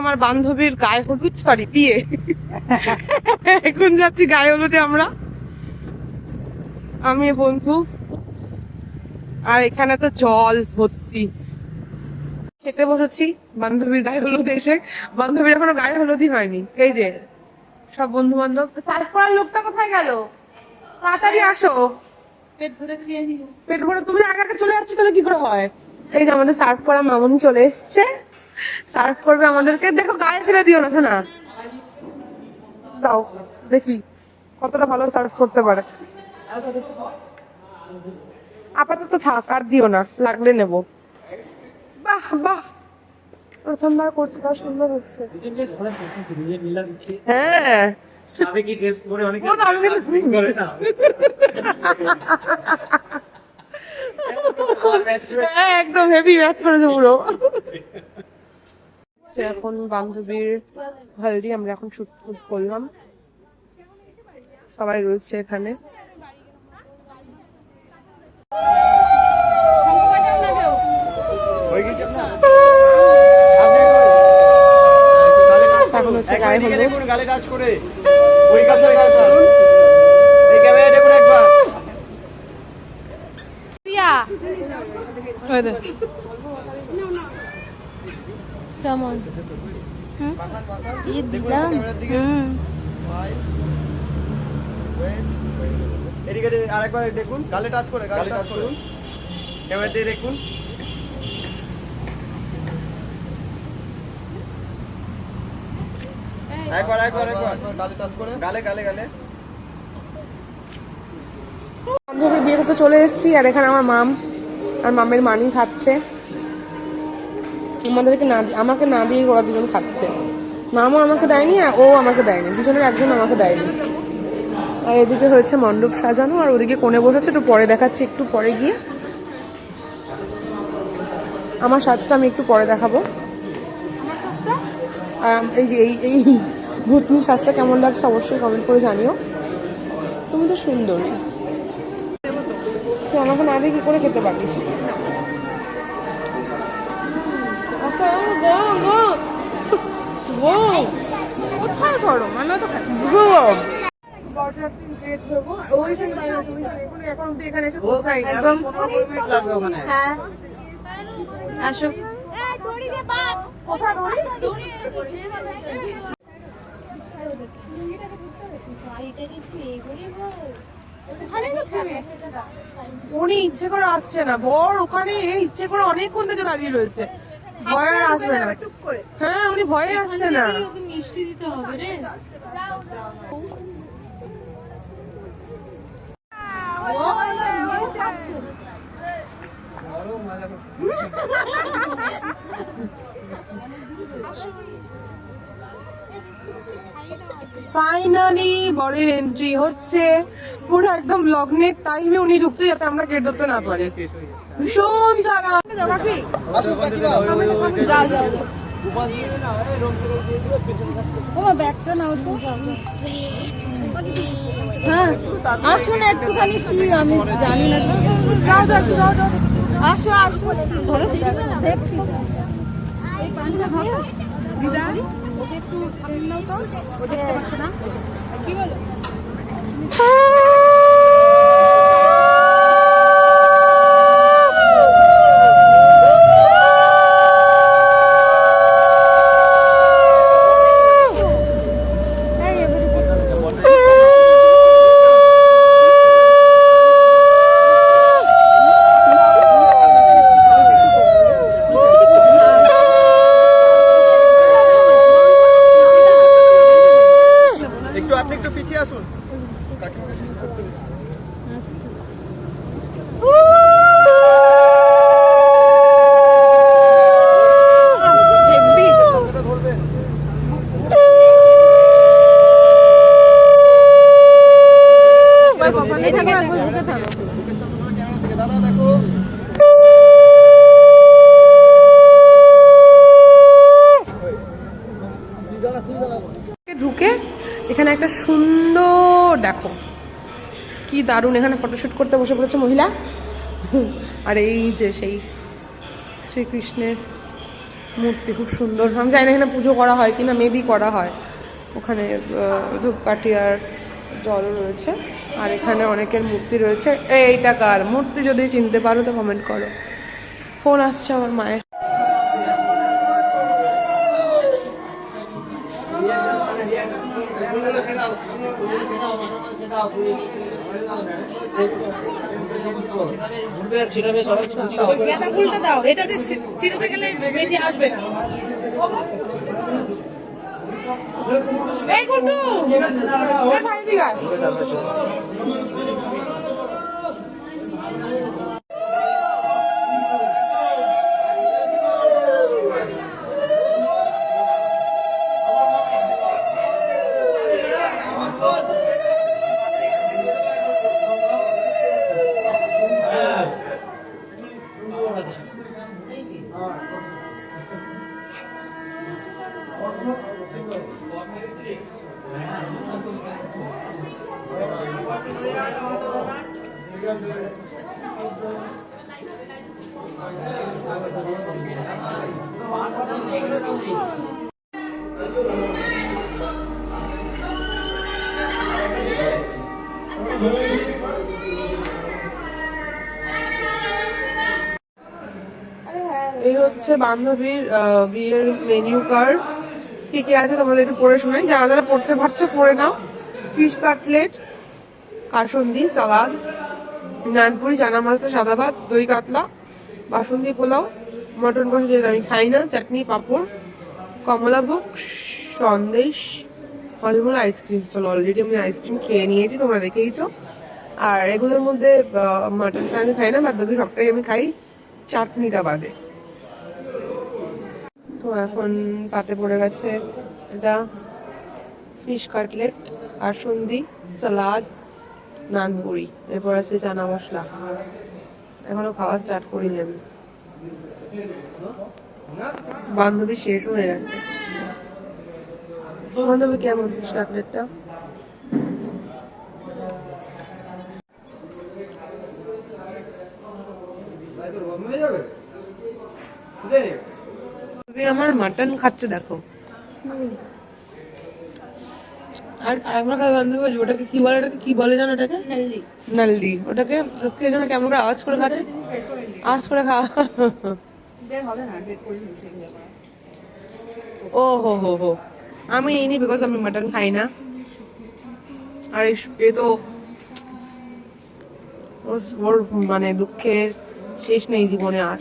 আমার বান্ধবীর গায়ে হলুদ, সরি বিয়ে। এখন যাচ্ছি গায়ে হলুদে আমরা, আমি বন্ধু। আর এখানে তো জল ভর্তি। খেতে বসেছি বান্ধবীর গায়ে হলুদ এসে, বান্ধবীর এখনো গায়ে হলুদই হয়নি। এই যে সব বন্ধু বান্ধব। সার্ভ করার লোকটা কোথায় গেল? তাড়াতাড়ি আসো, পেট ভরে খেয়ে নিও। পেট ভরে তুমি একা একা চলে যাচ্ছি তাহলে কি করে হয়? এই যে আমাদের সার্ভ করা মামুনি চলে এসছে, সার্ভ করবে আমাদেরকে। দেখো গায়ে ফেলে দিও না, না দাও দেখি কতটা ভালো সার্ভ করতে পারে। আপাতত থাক, আর দিও না, লাগলে নেবো। বাহ বাহ, প্রথমবার করছি, তাও সুন্দর হচ্ছে। হ্যাঁ একদম হেভি ম্যাচ করেছে পুরো। এখন বান্ধবীর হলদি আমরা এখন শুট করলাম, সবাই রয়েছে এখানে। এখন হচ্ছে গায়ে হলুদ। গালে টাচ করে ওই কাছে এই ক্যামেরা দেখুন একবার। প্রিয়া ওই দে কেমন এই দিলাম। এদিকে আরেকবার দেখুন, গালে টাচ করে, গালে টাচ করুন, ক্যামেরা দিয়ে দেখুন। একবার একবার একবার গালে টাচ করে, গালে গালে গালে। বান্ধবীর বিয়েতে তো চলে এসেছি, আর এখানে আমার মাম আর মামের মানি খাচ্ছে। আমাদেরকে না, আমাকে না দিয়ে ওরা দুজন খাচ্ছে। মামও আমাকে দেয়নি আর ও আমাকে দেয়নি, দুজনের একজন আমাকে দেয়নি। আর এদিকে হয়েছে মণ্ডপ সাজানো, আর ওদিকে কোণে বসেছে, একটু পরে দেখাচ্ছি, একটু পরে গিয়ে। আমার সাজটা আমি একটু পরে দেখাবো। এই যে এই ভূতনি সাজটা কেমন লাগছে অবশ্যই কমেন্ট করে জানিও। তুমি তো সুন্দরী, তুই আমাকে না দিয়ে কি করে খেতে পারিস? কোথায় গরম? আমি তো হ্যাঁ আসো। উনি ইচ্ছে করে আসছে না, বর ওখানে ইচ্ছে করে অনেকক্ষণ থেকে দাঁড়িয়ে রয়েছে, ভয়ে আর আসবে না। হ্যাঁ উনি ভয়ে আসছে না। মিষ্টি দিতে হবে রে। ফাইনালি বরের এন্ট্রি হচ্ছে, পুরো একদম লগ্নের টাইমে উনি ঢুকছে যাতে আমরা গেট ধরতে না পারি। ভীষণ চালা। ব্যাগটা নাও তো। হ্যাঁ আসুন একটুখানি, কি আমি জানি না। যাও যাও যাও যাও, আসো আসো দেখছি। দিদা ওকে একটু সামনে নাও তো, ও দেখতে পাচ্ছে না। কি বলো? ঢুকে এখানে একটা সুন্দর, দেখো কি দারুণ, এখানে ফটোশুট করতে বসে পড়েছে মহিলা। আর এই যে সেই শ্রীকৃষ্ণের মূর্তি খুব সুন্দর। আমি জানি না এখানে পুজো করা হয় কিনা, মেবি করা হয়। ওখানে ধূপকাঠি আর জলও রয়েছে। আর এখানে অনেকের মূর্তি রয়েছে। এইটা কার মূর্তি যদি চিনতে পারো তো কমেন্ট করো। ফোন আসছে আমার মায়ের। দাও, এটাতে চিরতে গেলে বেশি আসবে না। এই গুড্ডু, এই ভাই দিগা। এই হচ্ছে বান্ধবীর বিয়ের মেনু কার্ড। কি কি আছে তোমাদের একটু পড়ে শোনাই, যারা যারা পড়তে পারছো পড়ে নাও। ফিশ কাটলেট, কাসুন্দি, সালাদ, নানপুরি, চানা মাছটা, সাদা ভাত, দই কাতলা, বাসন্তী পোলাও, মটন কষা যেটা আমি খাই না, চাটনি, পাঁপড়, কমলাভোগ, sandesh, Hajmola, ice cream stall. Already আমি আইসক্রিম খেয়ে নিয়েছি, তোমরা দেখেইছো। আর এগুলোর মধ্যে মাটনটা আমি খাই না, বাদ বাকি সবটাই আমি খাই, চাটনিটা বাদে। তো এখন পাতে পড়ে গেছে এটা ফিশ কাটলেট, কাসুন্দি, সালাদ, নানপুরি, এরপর আছে চানা মশলা। এখনো খাওয়া স্টার্ট করিনি আমি। বান্ধবী শেষ হয়ে গেছে। বান্ধবী কেমন ফিশ কাটলেটটা? আমার মাটন খাচ্ছে দেখো। আর আমরা খাই বান্ধবী, ওটাকে কি বলে, ওটাকে কি বলে জানো? ওটাকে নালদি। ওটাকে কে যেন কেমন করে আওয়াজ করে খাচ্ছে, আওয়াজ করে খাওয়া। ও হো হো হো, আমি এই নি বিকজ আমি মাটন খাই না। আর এ তো ওর মানে দুঃখের শেষ নেই জীবনে আর।